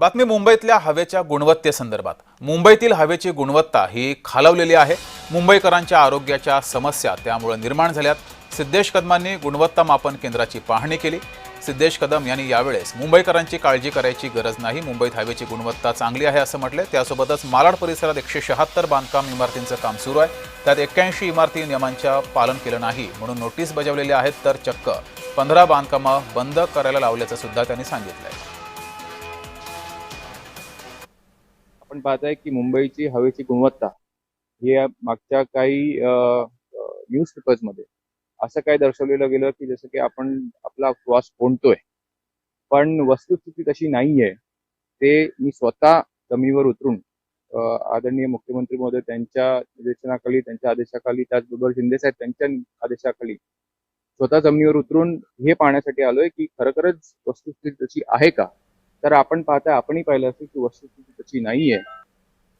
बातमी मुंबईतल्या हवेच्या गुणवत्तेसंदर्भात। मुंबईतील हवेची गुणवत्ता ही खालावलेली आहे। मुंबईकरांच्या आरोग्याच्या समस्या त्यामुळे निर्माण झाल्यात। सिद्धेश कदमांनी गुणवत्ता मापन केंद्राची पाहणी केली। सिद्धेश कदम यांनी यावेळेस मुंबईकरांची काळजी करायची गरज नाही, मुंबईत हवेची गुणवत्ता चांगली आहे असं म्हटले। त्यासोबतच मालाड परिसरात 176 बांधकाम इमारतींचं काम सुरू आहे, त्यात 81 इमारती नियमांच्या पालन केलं नाही म्हणून नोटीस बजावलेल्या आहेत, तर चक्क 15 बांधकामं बंद करायला लावल्याचं सुद्धा त्यांनी सांगितलंय। आपण पाहताय की मुंबईची हवेची गुणवत्ता ही मागच्या काही न्यूज पेपर्समध्ये असं काय दर्शवलेलं गेलं की जसं की आपण आपला श्वास कोंडतोय, पण वस्तुस्थिती तशी नाहीये। ते मी स्वतः जमिनीवर उतरून आदरणीय मुख्यमंत्री महोदय त्यांच्या निर्देशनाखाली, त्यांच्या आदेशाखाली, त्याचबरोबर शिंदे साहेब त्यांच्या आदेशाखाली स्वतः जमिनीवर उतरून हे पाहण्यासाठी आलोय की खरोखरच वस्तुस्थिती तशी आहे का। तर आपण पाहताय, आपणही पाहिलं असेल की वस्तुस्थिती तशी नाहीये।